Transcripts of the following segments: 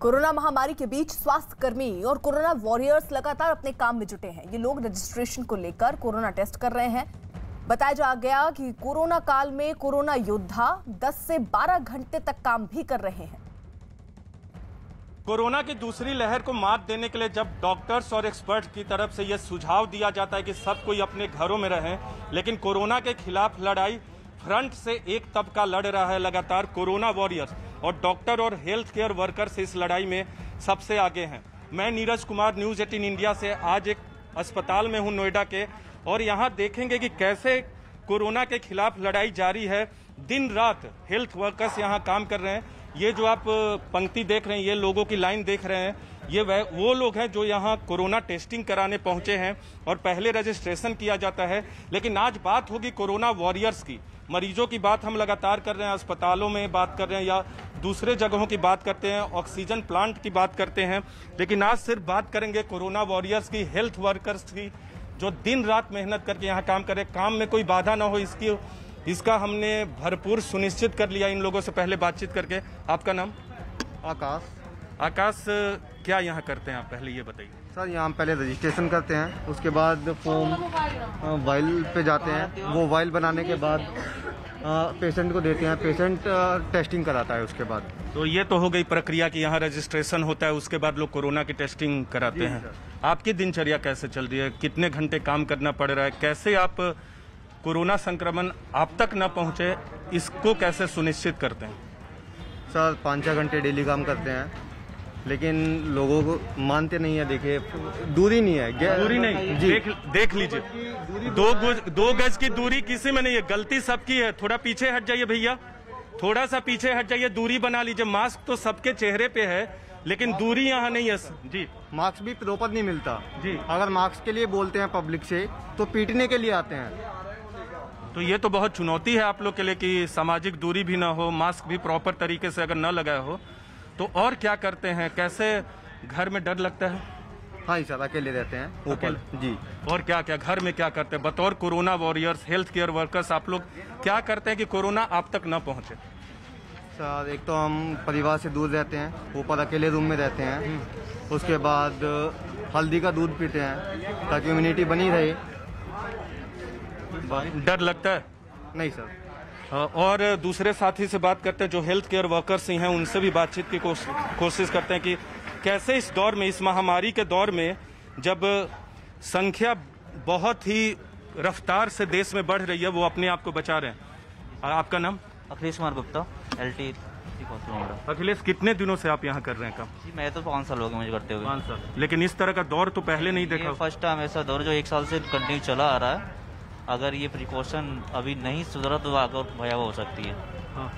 Corona महामारी के बीच स्वास्थ्य कर्मी और कोरोना वॉरियर्स लगातार अपने काम में जुटे हैं। ये लोग रजिस्ट्रेशन को लेकर कोरोना टेस्ट कर रहे हैं। बताया जा गया कि कोरोना काल में कोरोना योद्धा 10 से 12 घंटे तक काम भी कर रहे हैं। कोरोना की दूसरी लहर को मात देने के लिए जब डॉक्टर्स और एक्सपर्ट की तरफ से यह सुझाव दिया जाता है कि सब कोई अपने घरों में रहें, लेकिन कोरोना के खिलाफ लड़ाई फ्रंट से एक तबका लड़ रहा है लगातार। कोरोना वॉरियर्स और डॉक्टर और हेल्थ केयर वर्कर्स इस लड़ाई में सबसे आगे हैं। मैं नीरज कुमार, न्यूज़ 18 इंडिया से आज एक अस्पताल में हूं नोएडा के, और यहां देखेंगे कि कैसे कोरोना के खिलाफ लड़ाई जारी है। दिन रात हेल्थ वर्कर्स यहां काम कर रहे हैं। ये जो आप पंक्ति देख रहे हैं, ये लोगों की लाइन देख रहे हैं, ये वो लोग हैं जो यहाँ कोरोना टेस्टिंग कराने पहुंचे हैं और पहले रजिस्ट्रेशन किया जाता है। लेकिन आज बात होगी कोरोना वॉरियर्स की। मरीजों की बात हम लगातार कर रहे हैं, अस्पतालों में बात कर रहे हैं या दूसरे जगहों की बात करते हैं, ऑक्सीजन प्लांट की बात करते हैं, लेकिन आज सिर्फ बात करेंगे कोरोना वॉरियर्स की, हेल्थ वर्कर्स की, जो दिन रात मेहनत करके यहाँ काम कर रहे हैं। काम में कोई बाधा ना हो इसका हमने भरपूर सुनिश्चित कर लिया इन लोगों से पहले बातचीत करके। आपका नाम? आकाश, क्या यहाँ करते हैं आप, पहले ये बताइए। सर यहाँ पहले रजिस्ट्रेशन करते हैं, उसके बाद फॉर्म वाइल पे जाते हैं, वो वाइल बनाने के बाद पेशेंट को देते हैं, पेशेंट टेस्टिंग कराता है उसके बाद। तो ये तो हो गई प्रक्रिया कि यहाँ रजिस्ट्रेशन होता है, उसके बाद लोग कोरोना की टेस्टिंग कराते हैं। आपकी दिनचर्या कैसे चल रही है, कितने घंटे काम करना पड़ रहा है, कैसे आप कोरोना संक्रमण आप तक न पहुँचे इसको कैसे सुनिश्चित करते हैं? सर 5-6 घंटे डेली काम करते हैं, लेकिन लोगों को मानते नहीं है। देखिए दूरी नहीं है, दूरी नहीं जी। देख लीजिए, दो गज की दूरी किसी में नहीं है, गलती सबकी है। थोड़ा पीछे हट जाइए भैया, थोड़ा सा पीछे हट जाइए, दूरी बना लीजिए। मास्क तो सबके चेहरे पे है, लेकिन दूरी यहाँ नहीं है जी। मास्क भी प्रॉपर नहीं मिलता जी। अगर मास्क के लिए बोलते हैं पब्लिक से तो पीटने के लिए आते हैं। तो ये तो बहुत चुनौती है आप लोग के लिए कि सामाजिक दूरी भी ना हो, मास्क भी प्रॉपर तरीके से अगर न लगाया हो तो। और क्या करते हैं, कैसे घर में डर लगता है? हाँ सर, अकेले रहते हैं ऊपर जी। और क्या क्या घर में क्या करते हैं बतौर corona warriors, health care workers, आप लोग क्या करते हैं कि कोरोना आप तक न पहुंचे? सर एक तो हम परिवार से दूर रहते हैं, ऊपर अकेले रूम में रहते हैं। उसके बाद हल्दी का दूध पीते हैं ताकि इम्यूनिटी बनी रहे। डर लगता है? नहीं सर। और दूसरे साथी से बात करते हैं जो हेल्थ केयर वर्कर्स ही हैं, उनसे भी बातचीत की कोशिश करते हैं कि कैसे इस दौर में, इस महामारी के दौर में, जब संख्या बहुत ही रफ्तार से देश में बढ़ रही है, वो अपने आप को बचा रहे हैं। आपका नाम? अखिलेश कुमार गुप्ता, LT। अखिलेश, कितने दिनों से आप यहाँ कर रहे हैं काम? जी मैं तो 5 साल हो गए मुझे करते हुए। 5 साल। लेकिन इस तरह का दौर तो पहले नहीं देखा। फर्स्ट टाइम ऐसा दौर जो 1 साल से कंटिन्यू चला आ रहा है। अगर ये प्रिकॉशन अभी नहीं सुधरा तो आगे भयावह हो सकती है। हाँ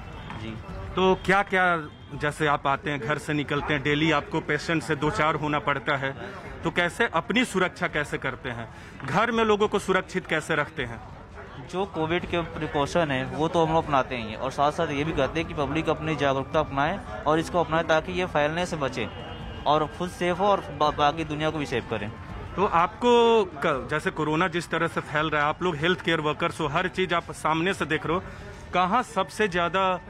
जी। तो क्या क्या, जैसे आप आते हैं, घर से निकलते हैं, डेली आपको पेशेंट से 2-4 होना पड़ता है, तो कैसे अपनी सुरक्षा कैसे करते हैं, घर में लोगों को सुरक्षित कैसे रखते हैं? जो कोविड के प्रिकॉशन है वो तो हम लोग अपनाते ही हैं, और साथ साथ ये भी कहते हैं कि पब्लिक अपनी जागरूकता अपनाए और इसको अपनाए ताकि ये फैलने से बचे और खुद सेफ हो और बाकी दुनिया को भी सेफ करें। तो आपको जैसे कोरोना जिस तरह से फैल रहा है, आप लोग हेल्थ केयर वर्कर्स हो, हर चीज आप सामने से देख रहे हो, कहाँ सबसे ज्यादा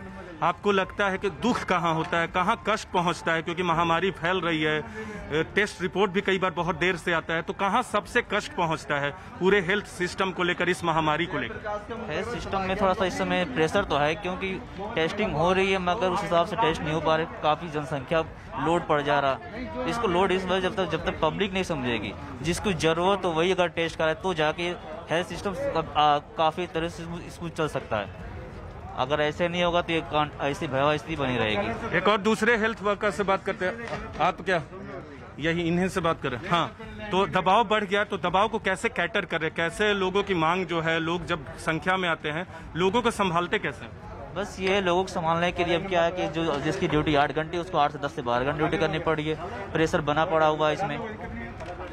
आपको लगता है कि दुख कहाँ होता है, कहाँ कष्ट पहुँचता है? क्योंकि महामारी फैल रही है, टेस्ट रिपोर्ट भी कई बार बहुत देर से आता है, तो कहाँ सबसे कष्ट पहुँचता है पूरे हेल्थ सिस्टम को लेकर, इस महामारी को लेकर? हेल्थ सिस्टम में थोड़ा सा इस समय प्रेशर तो है, क्योंकि टेस्टिंग हो रही है मगर उस हिसाब से टेस्ट नहीं हो पा रहे, काफ़ी जनसंख्या लोड पड़ जा रहा। इसको लोड इस वजह जब तक पब्लिक नहीं समझेगी, जिसको जरूरत हो वही अगर टेस्ट कराए तो जाके हेल्थ सिस्टम काफ़ी तरह से इसको चल सकता है। अगर ऐसे नहीं होगा तो ये ऐसी भयावह स्थिति बनी रहेगी। एक और दूसरे हेल्थ वर्कर से बात करते हैं। आप क्या यही इन्हीं से बात कर रहे हैं? हाँ, तो दबाव बढ़ गया, तो दबाव को कैसे कैटर कर रहे, कैसे लोगों की मांग जो है, लोग जब संख्या में आते हैं, लोगों को संभालते कैसे? बस ये लोगों को संभालने के लिए अब क्या है कि जो जिसकी ड्यूटी 8 घंटे उसको 8 से 10 से 12 घंटे ड्यूटी करनी पड़ रही है। प्रेशर बना पड़ा हुआ है इसमें,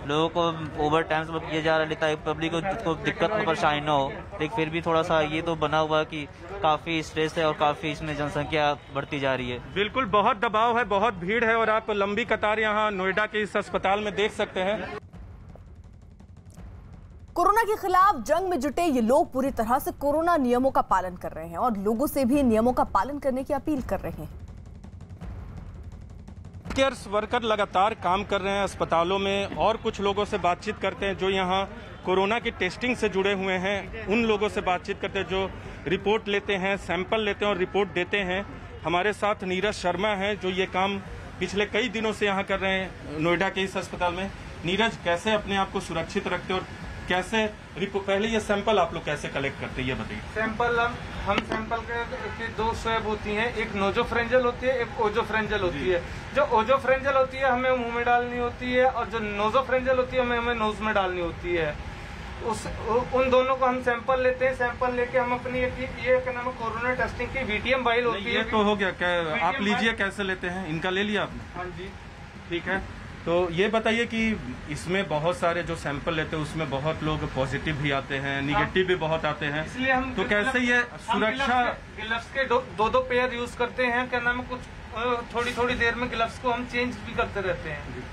लोगों को ओवर टाइम से किया जा रहा है ताकि पब्लिक को दिक्कत में परेशानी न हो। लेकिन फिर भी थोड़ा सा ये तो बना हुआ है कि काफ़ी स्ट्रेस है और काफ़ी इसमें जनसंख्या बढ़ती जा रही है। बिल्कुल, बहुत दबाव है, बहुत भीड़ है, और आप लंबी कतार यहाँ नोएडा के इस अस्पताल में देख सकते हैं। कोरोना के खिलाफ जंग में जुटे ये लोग पूरी तरह से कोरोना नियमों का पालन कर रहे हैं और लोगों से भी नियमों का पालन करने की अपील कर रहे हैं। केयर वर्कर लगातार काम कर रहे हैं अस्पतालों में, और कुछ लोगों से बातचीत करते हैं जो यहाँ कोरोना की टेस्टिंग से जुड़े हुए हैं। उन लोगों से बातचीत करते हैं जो रिपोर्ट लेते हैं, सैंपल लेते हैं और रिपोर्ट देते हैं। हमारे साथ नीरज शर्मा है जो ये काम पिछले कई दिनों से यहाँ कर रहे हैं नोएडा के इस अस्पताल में। नीरज, कैसे अपने आप को सुरक्षित रखते हैं और कैसे पहले ये सैंपल आप लोग कैसे कलेक्ट करते हैं ये बताइए। सैंपल हम सैंपल के दो स्वैब होती हैं, एक नोजोफ्रेंजल होती है, एक ओजोफ्रेंजल होती है। जो ओजोफ्रेंजल होती है हमें मुंह में डालनी होती है, और जो नोजोफ्रेंजल होती है हमें नोज में डालनी होती है। उन दोनों को हम सैंपल लेते हैं। सैंपल लेके हम अपनी ये क्या नाम है कोरोना टेस्टिंग की VTM वाइल होती है। ये तो हो गया, क्या आप लीजिए, कैसे लेते हैं? इनका ले लिया आपने? हाँ जी, ठीक है। तो ये बताइए कि इसमें बहुत सारे जो सैंपल लेते हैं उसमें बहुत लोग पॉजिटिव भी आते हैं, निगेटिव भी बहुत आते हैं, इसलिए हम तो कैसे ये सुरक्षा? ग्लव्स के दो पेयर यूज करते हैं। क्या नाम है, कुछ थोड़ी देर में ग्लव्स को हम चेंज भी करते रहते हैं।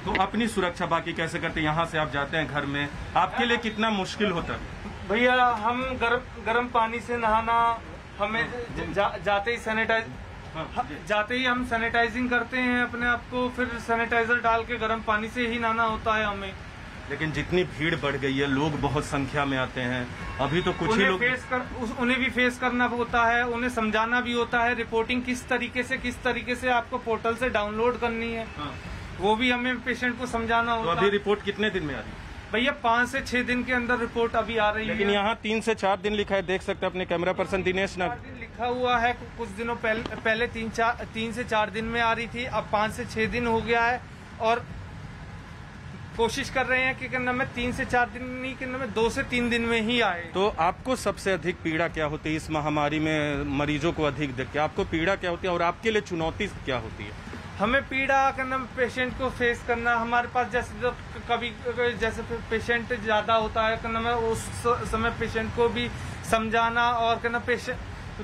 तो अपनी सुरक्षा बाकी कैसे करते हैं? यहाँ से आप जाते हैं घर में, आपके लिए कितना मुश्किल होता है? भैया हम गर्म पानी से नहाना, हमें जाते ही हम सैनिटाइजिंग करते हैं अपने आप को, फिर सैनिटाइजर डाल के गर्म पानी से ही नहाना होता है हमें। लेकिन जितनी भीड़ बढ़ गई है, लोग बहुत संख्या में आते हैं, अभी तो कुछ ही लोग उन्हें भी फेस करना होता है, उन्हें समझाना भी होता है। रिपोर्टिंग किस तरीके से आपको पोर्टल से डाउनलोड करनी है, वो भी हमें पेशेंट को समझाना होता है। तो अभी रिपोर्ट कितने दिन में आ रही है? भैया 5 से 6 दिन के अंदर रिपोर्ट अभी आ रही है। लेकिन यहाँ 3 से 4 दिन लिखा है, देख सकते हैं अपने कैमरा पर्सन दिनेश नागर। लिखा हुआ है, कुछ दिनों पहले 3 से 4 दिन में आ रही थी, अब 5 से 6 दिन हो गया है। और कोशिश कर रहे हैं कि 3 से 4 दिन नहीं, 2 से 3 दिन में ही आए। तो आपको सबसे अधिक पीड़ा क्या होती है इस महामारी में? मरीजों को अधिक देख के आपको पीड़ा क्या होती है और आपके लिए चुनौती क्या होती है? हमें पीड़ा करना, पेशेंट को फेस करना। हमारे पास जैसे पेशेंट ज्यादा होता है उस समय पेशेंट को भी समझाना, और पेशेंट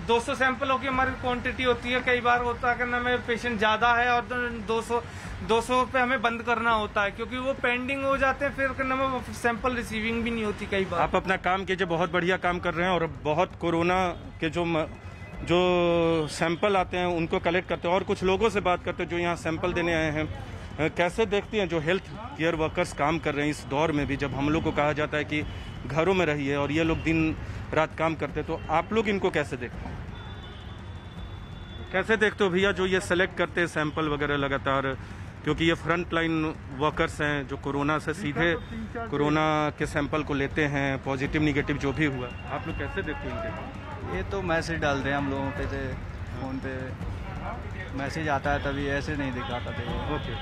200 सैंपलों की हमारी क्वांटिटी होती है। कई बार होता है पेशेंट ज्यादा है और 200 पे हमें बंद करना होता है, क्योंकि वो पेंडिंग हो जाते हैं, फिर सैंपल रिसीविंग भी नहीं होती कई बार। आप अपना काम कीजिए, बहुत बढ़िया काम कर रहे हैं, और बहुत कोरोना के जो सैंपल आते हैं उनको कलेक्ट करते हैं, और कुछ लोगों से बात करते हैं जो यहाँ सैंपल देने आए हैं। कैसे देखती हैं जो हेल्थ केयर वर्कर्स काम कर रहे हैं इस दौर में भी, जब हम लोग को कहा जाता है कि घरों में रहिए और ये लोग दिन रात काम करते हैं, तो आप लोग इनको कैसे देखते हैं? कैसे देखते हो भैया जो ये सेलेक्ट करते हैं सैंपल वगैरह लगातार, क्योंकि ये फ्रंट लाइन वर्कर्स हैं जो कोरोना से सीधे कोरोना के सैंपल को लेते हैं, पॉजिटिव निगेटिव जो भी हुआ, आप लोग कैसे देखते हैं इनके? ये तो मैसेज डालते हैं हम लोगों पे से, फ़ोन पे मैसेज आता है, तभी ऐसे नहीं दिखाता थे। ओके,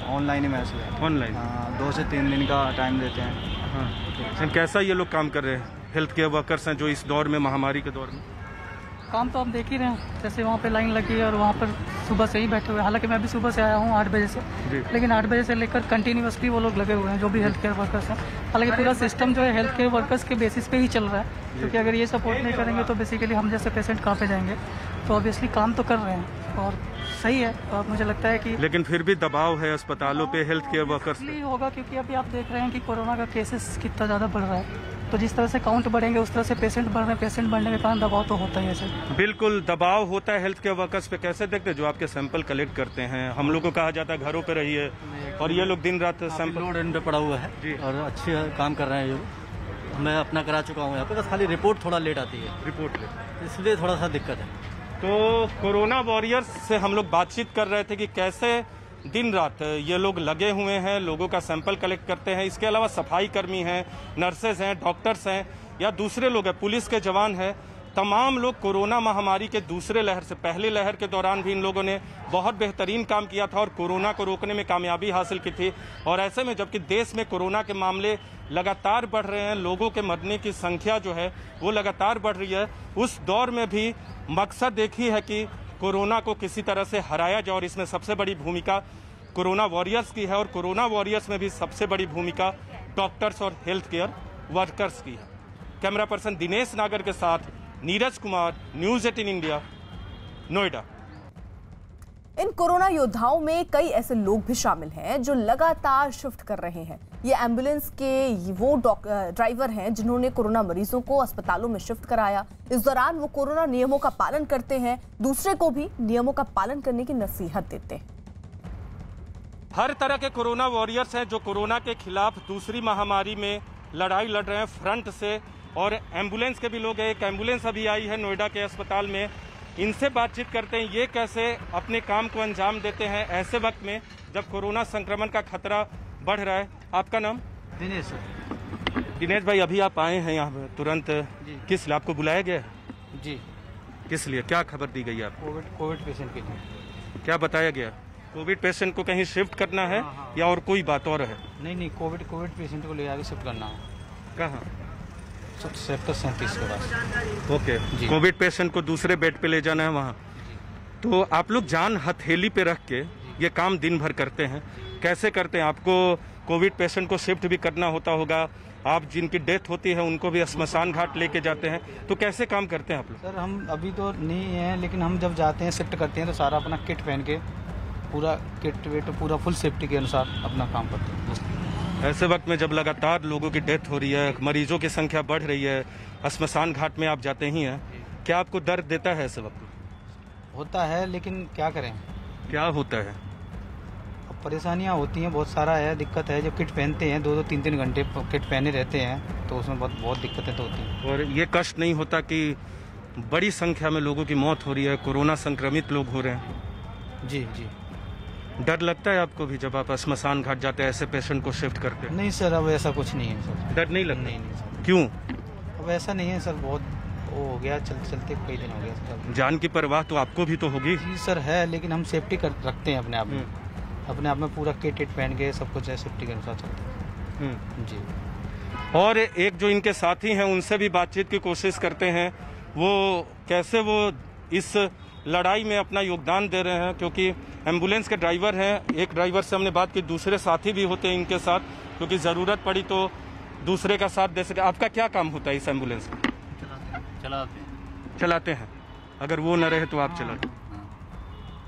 ऑनलाइन ही मैसेज आता है। ऑनलाइन? हाँ, 2 से 3 दिन का टाइम देते हैं। हाँ, कैसा ये लोग काम कर रहे हैं, हेल्थ केयर वर्कर्स हैं जो इस दौर में, महामारी के दौर में? काम तो आप देख ही रहे हैं, जैसे वहाँ पे लाइन लगी है और वहाँ पर सुबह से ही बैठे हुए हैं। हालांकि मैं भी सुबह से आया हूँ 8 बजे से, लेकिन 8 बजे से लेकर कंटिन्यूसली वो लोग लगे हुए हैं जो भी हेल्थ केयर वर्कर्स हैं। हालांकि पूरा सिस्टम जो है हेल्थ केयर वर्कर्स के बेसिस पे ही चल रहा है, क्योंकि अगर ये सपोर्ट नहीं करेंगे तो बेसिकली हम जैसे पेशेंट कहाँ पे जाएंगे। तो ऑब्वियसली काम तो कर रहे हैं और सही है, और मुझे लगता है कि लेकिन फिर भी दबाव है अस्पतालों पे हेल्थ केयर वर्कर्स पे। होगा, क्योंकि अभी आप देख रहे हैं कि कोरोना का केसेस कितना ज़्यादा बढ़ रहा है, तो जिस तरह से काउंट बढ़ेंगे उस तरह से पेशेंट बढ़ रहे हैं, पेशेंट बढ़ने के कारण दबाव तो होता ही है सर। बिल्कुल दबाव होता है हेल्थ केयर वर्कर्स पे। कैसे देखते हैं जो आपके सैंपल कलेक्ट करते हैं? हम लोग को कहा जाता है घरों पे रहिए, और ये लोग दिन रात सैंपल लोड इन पे पड़ा हुआ है और अच्छे काम कर रहे हैं। ये मैं अपना करा चुका हूँ यहाँ पे, बस खाली रिपोर्ट थोड़ा लेट आती है, रिपोर्ट लेट, इसलिए थोड़ा सा दिक्कत है। तो कोरोना वॉरियर्स से हम लोग बातचीत कर रहे थे कि कैसे दिन रात ये लोग लगे हुए हैं, लोगों का सैंपल कलेक्ट करते हैं। इसके अलावा सफाई कर्मी हैं, नर्सेज हैं, डॉक्टर्स हैं, या दूसरे लोग हैं, पुलिस के जवान हैं, तमाम लोग कोरोना महामारी के दूसरे लहर से, पहली लहर के दौरान भी इन लोगों ने बहुत बेहतरीन काम किया था और कोरोना को रोकने में कामयाबी हासिल की थी। और ऐसे में जबकि देश में कोरोना के मामले लगातार बढ़ रहे हैं, लोगों के मरने की संख्या जो है वो लगातार बढ़ रही है, उस दौर में भी मकसद एक ही है कि कोरोना को किसी तरह से हराया जाए, और इसमें सबसे बड़ी भूमिका कोरोना वॉरियर्स की है। और कोरोना वॉरियर्स में भी सबसे बड़ी भूमिका डॉक्टर्स और हेल्थ केयर वर्कर्स की है। कैमरा पर्सन दिनेश नागर के साथ नीरज कुमार, न्यूज़ 18 इंडिया, नोएडा। इन कोरोना योद्धाओं में कई ऐसे लोग भी शामिल हैं जो लगातार शिफ्ट कर रहे हैं। ये एम्बुलेंस के वो ड्राइवर हैं जिन्होंने कोरोना मरीजों को अस्पतालों में शिफ्ट कराया। इस दौरान वो कोरोना नियमों का पालन करते हैं, दूसरे को भी नियमों का पालन करने की नसीहत देते हैं। हर तरह के कोरोना वॉरियर्स हैं जो कोरोना के खिलाफ दूसरी महामारी में लड़ाई लड़ रहे हैं फ्रंट से, और एम्बुलेंस के भी लोग हैं। एक एम्बुलेंस अभी आई है नोएडा के अस्पताल में, इनसे बातचीत करते हैं ये कैसे अपने काम को अंजाम देते हैं ऐसे वक्त में जब कोरोना संक्रमण का खतरा बढ़ रहा है। आपका नाम? दिनेश। दिनेश भाई, अभी आप आए हैं यहाँ तुरंत, किस लिए आपको बुलाया गया है? जी। किस लिए, क्या खबर दी गई आपको? कोविड पेशेंट के लिए। क्या बताया गया? कोविड पेशेंट को कहीं शिफ्ट करना है या और कोई बात और है? नहीं, कोविड पेशेंट को ले आके शिफ्ट करना है। कहाँ? सेक्टर 37 के पास। ओके, कोविड पेशेंट को दूसरे बेड पे ले जाना है वहाँ। तो आप लोग जान हथेली पे रख के ये काम दिन भर करते हैं, कैसे करते हैं? आपको कोविड पेशेंट को शिफ्ट भी करना होता होगा, आप जिनकी डेथ होती है उनको भी श्मशान घाट लेके जाते हैं, तो कैसे काम करते हैं आप लोग? सर हम अभी तो नहीं हैं, लेकिन हम जब जाते हैं शिफ्ट करते हैं तो सारा अपना किट पहन के पूरा किट वेट पूरा फुल सेफ्टी के अनुसार अपना काम करते हैं। ऐसे वक्त में जब लगातार लोगों की डेथ हो रही है, मरीजों की संख्या बढ़ रही है, श्मशान घाट में आप जाते ही हैं, क्या आपको दर्द देता है ऐसे वक्त? होता है, लेकिन क्या करें। क्या होता है? परेशानियां होती हैं, बहुत सारा है, दिक्कत है। जब किट पहनते हैं 2-2 3-3 घंटे किट पहने रहते हैं तो उसमें बहुत दिक्कतें तो होती हैं। और ये कष्ट नहीं होता कि बड़ी संख्या में लोगों की मौत हो रही है, कोरोना संक्रमित लोग हो रहे हैं? जी। डर लगता है आपको भी जब आप श्मशान घाट जाते हैं ऐसे पेशेंट को शिफ्ट करते हैं? नहीं सर, अब ऐसा कुछ नहीं है सर। डर नहीं लगता? नहीं सर। क्यों? अब ऐसा नहीं है सर, बहुत वो हो गया, चलते कई दिन हो गया सर। जान की परवाह तो आपको भी तो होगी? जी सर है, लेकिन हम सेफ्टी रखते हैं अपने आप में पूरा किट पहन के सब कुछ है, सेफ्टी के अनुसार चलते हैं। जी। और एक जो इनके साथी हैं उनसे भी बातचीत की कोशिश करते हैं, वो कैसे वो इस लड़ाई में अपना योगदान दे रहे हैं, क्योंकि एम्बुलेंस के ड्राइवर हैं। एक ड्राइवर से हमने बात की, दूसरे साथी भी होते हैं इनके साथ, क्योंकि ज़रूरत पड़ी तो दूसरे का साथ दे सके। आपका क्या काम होता है इस एम्बुलेंस में? चलाते हैं। अगर वो न रहे तो आप चलाते हैं।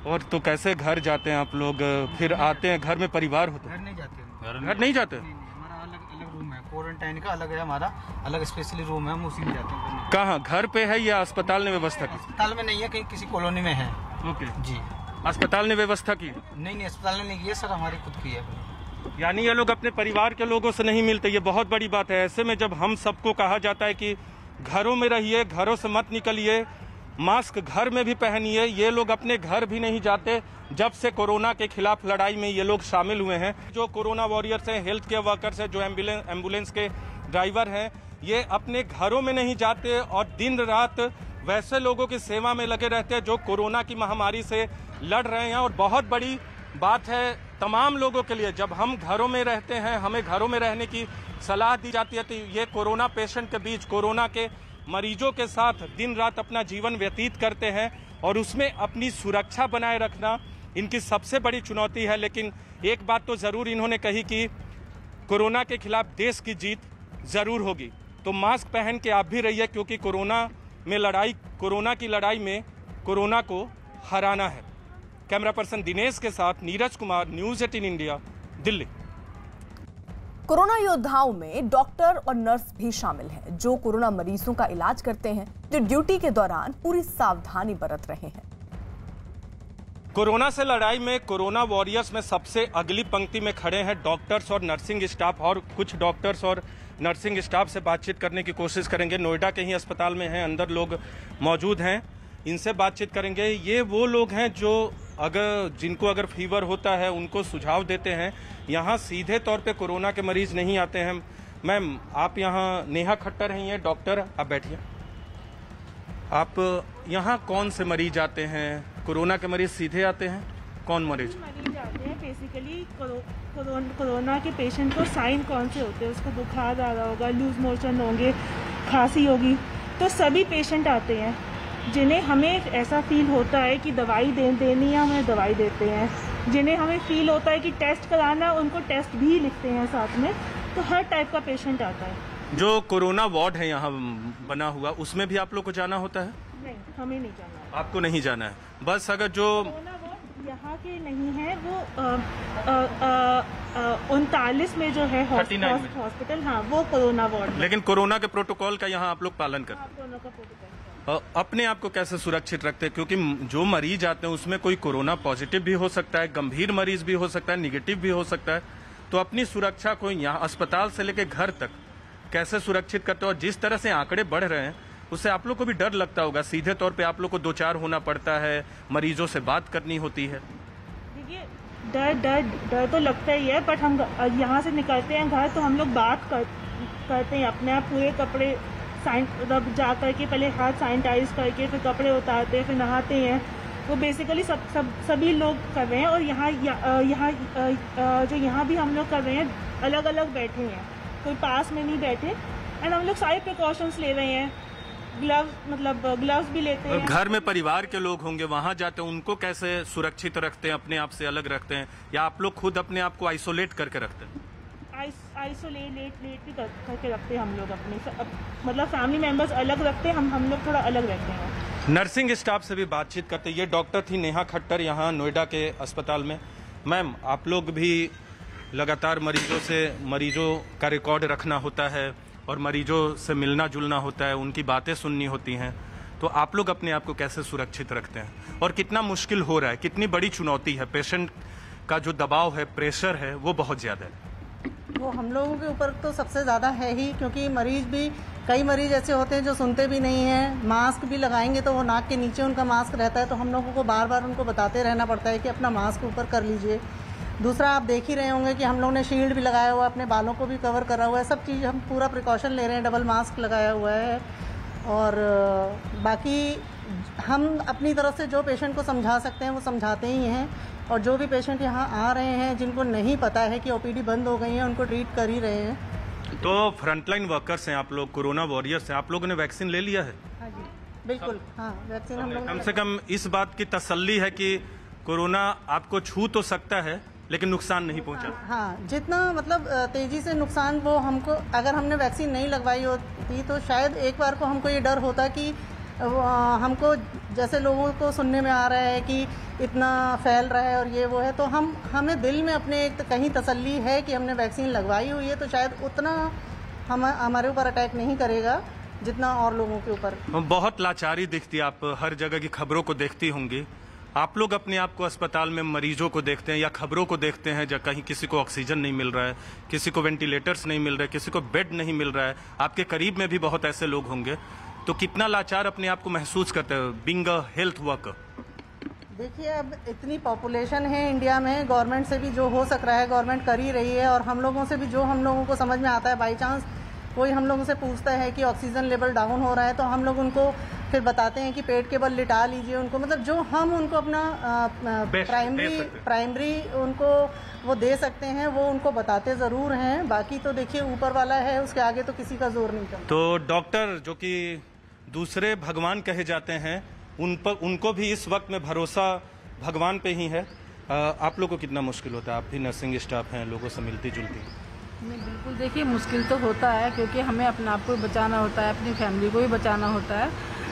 और तो कैसे घर जाते हैं आप लोग, फिर आते हैं, घर में परिवार होता है? घर नहीं जाते। घर नहीं जाते? हमारा अलग रूम है, क्वारंटाइन का अलग है, हमारा अलग स्पेशली रूम है, हम उसी में जाते हैं। कहाँ, घर पे है या अस्पताल ने व्यवस्था की? अस्पताल में नहीं है, कहीं किसी कॉलोनी में है। ओके जी। अस्पताल ने व्यवस्था की? नहीं, अस्पताल ने नहीं की है सर, हमारी खुद की है। यानी ये लोग अपने परिवार के लोगों से नहीं मिलते, ये बहुत बड़ी बात है। ऐसे में जब हम सबको कहा जाता है कि घरों में रहिए, घरों से मत निकलिए, मास्क घर में भी पहनिए, ये लोग अपने घर भी नहीं जाते। जब से कोरोना के खिलाफ लड़ाई में ये लोग शामिल हुए हैं, जो कोरोना वॉरियर्स हैं, हेल्थ केयर वर्कर्स हैं, जो एम्बुलेंस के ड्राइवर हैं, ये अपने घरों में नहीं जाते और दिन रात वैसे लोगों की सेवा में लगे रहते हैं जो कोरोना की महामारी से लड़ रहे हैं। और बहुत बड़ी बात है तमाम लोगों के लिए, जब हम घरों में रहते हैं, हमें घरों में रहने की सलाह दी जाती है, तो ये कोरोना पेशेंट के बीच, कोरोना के मरीजों के साथ दिन रात अपना जीवन व्यतीत करते हैं और उसमें अपनी सुरक्षा बनाए रखना इनकी सबसे बड़ी चुनौती है। लेकिन एक बात तो ज़रूर इन्होंने कही कि कोरोना के खिलाफ देश की जीत ज़रूर होगी। तो मास्क पहन के आप भी रहिए, क्योंकि कोरोना की लड़ाई में कोरोना को हराना है। कैमरा पर्सन दिनेश के साथ Neeraj Kumar, news 18 India, Delhi. Corona योद्धाओं में डॉक्टर और नर्स भी शामिल हैं, जो कोरोना मरीजों का इलाज करते हैं, जो ड्यूटी के दौरान पूरी सावधानी बरत रहे हैं। कोरोना से लड़ाई में कोरोना वॉरियर्स में सबसे अगली पंक्ति में खड़े हैं डॉक्टर्स और नर्सिंग स्टाफ, और कुछ डॉक्टर्स और नर्सिंग स्टाफ से बातचीत करने की कोशिश करेंगे। नोएडा के ही अस्पताल में हैं, अंदर लोग मौजूद हैं, इनसे बातचीत करेंगे। ये वो लोग हैं जो जिनको अगर फीवर होता है उनको सुझाव देते हैं। यहाँ सीधे तौर पे कोरोना के मरीज नहीं आते हैं। मैम, आप यहाँ नेहा खट्टर हैं, ये डॉक्टर, आप बैठिए। आप यहाँ कौन से मरीज आते हैं? कोरोना के मरीज सीधे आते हैं? कौन मरीज आते हैं? बेसिकली कोरोना के पेशेंट को साइन कौन से होते हैं? उसको बुखार आ रहा होगा, लूज मोशन होंगे, खांसी होगी, तो सभी पेशेंट आते हैं जिन्हें हमें ऐसा फील होता है कि दवाई देनी है, हमें दवाई देते हैं। जिन्हें हमें फील होता है कि टेस्ट कराना है, उनको टेस्ट भी लिखते हैं साथ में। तो हर टाइप का पेशेंट आता है। जो कोरोना वार्ड है यहाँ बना हुआ, उसमें भी आप लोग को जाना होता है? नहीं, हमें नहीं जाना। आपको नहीं जाना है? बस अगर जो कोरोना वार्ड यहाँ के नहीं है, वो 39 में जो है हॉस्पिटल, हाँ, वो कोरोना वार्ड। लेकिन कोरोना के प्रोटोकॉल का यहाँ आप लोग पालन करते हैं? कोरोना का प्रोटोकॉल अपने आप को कैसे सुरक्षित रखते हैं, क्योंकि जो मरीज आते हैं उसमें कोई कोरोना पॉजिटिव भी हो सकता है, गंभीर मरीज भी हो सकता है, निगेटिव भी हो सकता है, तो अपनी सुरक्षा को यहाँ अस्पताल से लेकर घर तक कैसे सुरक्षित करते हो? और जिस तरह से आंकड़े बढ़ रहे हैं उससे आप लोग को भी डर लगता होगा, सीधे तौर पे आप लोग को दो चार होना पड़ता है, मरीजों से बात करनी होती है। देखिए डर तो लगता ही है, बट हम यहाँ से निकलते हैं घर तो हम लोग बात करते हैं अपने आप, पूरे कपड़े जा करके पहले हाथ सैनिटाइज करके फिर कपड़े उतारते हैं, फिर नहाते हैं। वो बेसिकली सभी लोग कर रहे हैं। और यहाँ भी हम लोग कर रहे हैं, अलग अलग बैठे हैं, कोई पास में नहीं बैठे। एंड हम लोग सारे प्रिकॉशंस ले रहे हैं, ग्लव्स भी लेते हैं। घर में परिवार के लोग होंगे, वहां जाते हैं, उनको कैसे सुरक्षित रखते हैं, अपने आप से अलग रखते हैं, या आप लोग खुद अपने आप को आइसोलेट करके रखते हैं? आइसोलेट भी करके रखते हैं हम लोग अपने, मतलब फैमिली मेंबर्स अलग रखते हैं, हम लोग थोड़ा अलग रहते हैं। नर्सिंग स्टाफ से भी बातचीत करते हैं। ये डॉक्टर थी नेहा खट्टर यहाँ नोएडा के अस्पताल में। मैम, आप लोग भी लगातार मरीजों का रिकॉर्ड रखना होता है और मरीजों से मिलना जुलना होता है, उनकी बातें सुननी होती हैं, तो आप लोग अपने आप को कैसे सुरक्षित रखते हैं और कितना मुश्किल हो रहा है, कितनी बड़ी चुनौती है? पेशेंट का जो दबाव है, प्रेशर है, वो बहुत ज़्यादा है। वो हम लोगों के ऊपर तो सबसे ज़्यादा है ही, क्योंकि कई मरीज ऐसे होते हैं जो सुनते भी नहीं हैं। मास्क भी लगाएंगे तो वो नाक के नीचे उनका मास्क रहता है, तो हम लोगों को बार बार उनको बताते रहना पड़ता है कि अपना मास्क ऊपर कर लीजिए। दूसरा, आप देख ही रहे होंगे कि हम लोगों ने शील्ड भी लगाया हुआ है, अपने बालों को भी कवर करा हुआ है, सब चीज़ हम पूरा प्रिकॉशन ले रहे हैं, डबल मास्क लगाया हुआ है। और बाकी हम अपनी तरफ से जो पेशेंट को समझा सकते हैं वो समझाते ही हैं। और जो भी पेशेंट यहाँ आ रहे हैं जिनको नहीं पता है कि ओपीडी बंद हो गई है, उनको ट्रीट कर ही रहे हैं। तो फ्रंटलाइन वर्कर्स हैं आप लोग, कोरोना वॉरियर्स हैं, आप लोगों ने वैक्सीन ले लिया है? हाँ जी, बिल्कुल। हाँ, वैक्सीन हम लोग कम से कम इस बात की तसल्ली है कि कोरोना आपको छू तो सकता है लेकिन नुकसान नहीं पहुंचा। हाँ, जितना मतलब तेजी से नुकसान वो हमको, अगर हमने वैक्सीन नहीं लगवाई होती तो शायद एक बार को हमको ये डर होता कि हमको, जैसे लोगों को सुनने में आ रहा है कि इतना फैल रहा है और ये वो है, तो हमें दिल में अपने एक कहीं तसल्ली है कि हमने वैक्सीन लगवाई हुई है, तो शायद उतना हमारे ऊपर अटैक नहीं करेगा जितना और लोगों के ऊपर। बहुत लाचारी दिखती है, आप हर जगह की खबरों को देखती होंगी। आप लोग अपने आप को अस्पताल में मरीजों को देखते हैं या खबरों को देखते हैं जब कहीं किसी को ऑक्सीजन नहीं मिल रहा है, किसी को वेंटिलेटर्स नहीं मिल रहे, किसी को बेड नहीं मिल रहा है, आपके करीब में भी बहुत ऐसे लोग होंगे, तो कितना लाचार अपने आप को महसूस करते हैं बीइंग अ हेल्थ वर्कर? देखिए, अब इतनी पॉपुलेशन है इंडिया में, गवर्नमेंट से भी जो हो सक रहा है गवर्नमेंट कर ही रही है, और हम लोगों से भी जो हम लोगों को समझ में आता है, बाई चांस कोई हम लोगों से पूछता है कि ऑक्सीजन लेवल डाउन हो रहा है, तो हम लोग उनको फिर बताते हैं कि पेट के बल लिटा लीजिए उनको, मतलब जो हम उनको अपना प्राइमरी उनको वो दे सकते हैं वो उनको बताते ज़रूर हैं। बाकी तो देखिए ऊपर वाला है, उसके आगे तो किसी का जोर नहीं चलता। तो डॉक्टर जो कि दूसरे भगवान कहे जाते हैं, उनको भी इस वक्त में भरोसा भगवान पे ही है। आप लोग को कितना मुश्किल होता है? आप भी नर्सिंग स्टाफ हैं, लोगों से मिलती जुलती। नहीं, बिल्कुल। देखिए, मुश्किल तो होता है क्योंकि हमें अपने आप को बचाना होता है, अपनी फैमिली को भी बचाना होता है,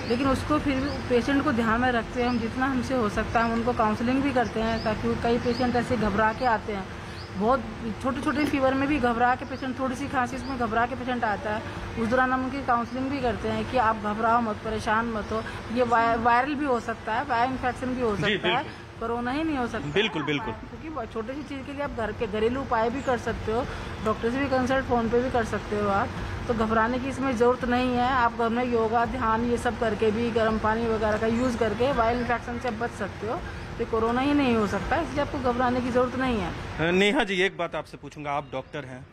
लेकिन उसको फिर भी पेशेंट को ध्यान में रखते हैं हम, जितना हमसे हो सकता है हम उनको काउंसलिंग भी करते हैं, ताकि कई पेशेंट ऐसे घबरा के आते हैं, बहुत छोटे छोटे फीवर में भी घबरा के पेशेंट, थोड़ी सी खांसी में घबरा के पेशेंट आता है, उस दौरान हम उनकी काउंसलिंग भी करते हैं कि आप घबराओ मत, परेशान मत हो, ये वायरल भी हो सकता है, वायरल इन्फेक्शन भी हो सकता है, कोरोना ही नहीं हो सकता। बिल्कुल बिल्कुल। क्योंकि छोटी सी चीज़ के लिए आप घर के घरेलू उपाय भी कर सकते हो, डॉक्टर से भी कंसल्ट फ़ोन पे भी कर सकते हो आप, तो घबराने की इसमें ज़रूरत नहीं है। आप घर में योगा, ध्यान ये सब करके भी, गर्म पानी वगैरह का यूज़ करके वायरल इन्फेक्शन से आप बच सकते हो, तो कोरोना ही नहीं हो सकता, इसलिए आपको घबराने की ज़रूरत नहीं है। नेहा जी, एक बात आपसे पूछूंगा, आप डॉक्टर हैं,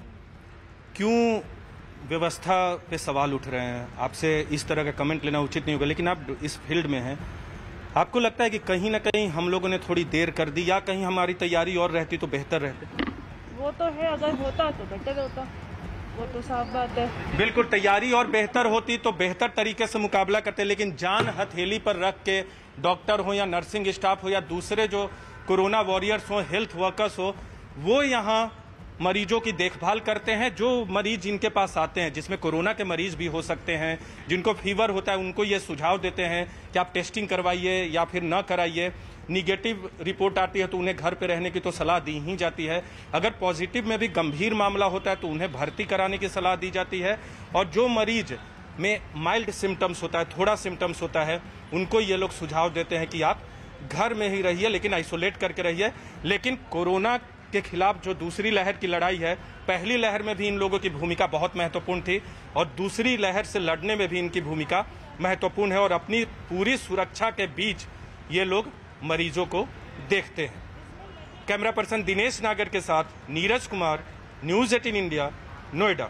क्यों व्यवस्था पे सवाल उठ रहे हैं? आपसे इस तरह का कमेंट लेना उचित नहीं होगा, लेकिन आप इस फील्ड में हैं, आपको लगता है कि कहीं ना कहीं हम लोगों ने थोड़ी देर कर दी, या कहीं हमारी तैयारी और रहती तो बेहतर रहते? वो तो है, अगर होता तो बेटर होता, वो तो साफ बात है। बिल्कुल, तैयारी और बेहतर होती तो बेहतर तरीके से मुकाबला करते, लेकिन जान हथेली पर रख के डॉक्टर हो या नर्सिंग स्टाफ हो या दूसरे जो कोरोना वॉरियर्स हो, हेल्थ वर्कर्स हो, वो यहाँ मरीजों की देखभाल करते हैं। जो मरीज जिनके पास आते हैं, जिसमें कोरोना के मरीज भी हो सकते हैं, जिनको फीवर होता है, उनको ये सुझाव देते हैं कि आप टेस्टिंग करवाइए या फिर न कराइए। निगेटिव रिपोर्ट आती है तो उन्हें घर पे रहने की तो सलाह दी ही जाती है। अगर पॉजिटिव में भी गंभीर मामला होता है तो उन्हें भर्ती कराने की सलाह दी जाती है। और जो मरीज में माइल्ड सिम्टम्स होता है, थोड़ा सिम्टम्स होता है, उनको ये लोग सुझाव देते हैं कि आप घर में ही रहिए, लेकिन आइसोलेट करके रहिए। लेकिन कोरोना के खिलाफ जो दूसरी लहर की लड़ाई है, पहली लहर में भी इन लोगों की भूमिका बहुत महत्वपूर्ण थी और दूसरी लहर से लड़ने में भी इनकी भूमिका महत्वपूर्ण है और अपनी पूरी सुरक्षा के बीच ये लोग मरीजों को देखते हैं। कैमरा पर्सन दिनेश नागर के साथ नीरज कुमार, न्यूज़ 18 इंडिया, नोएडा।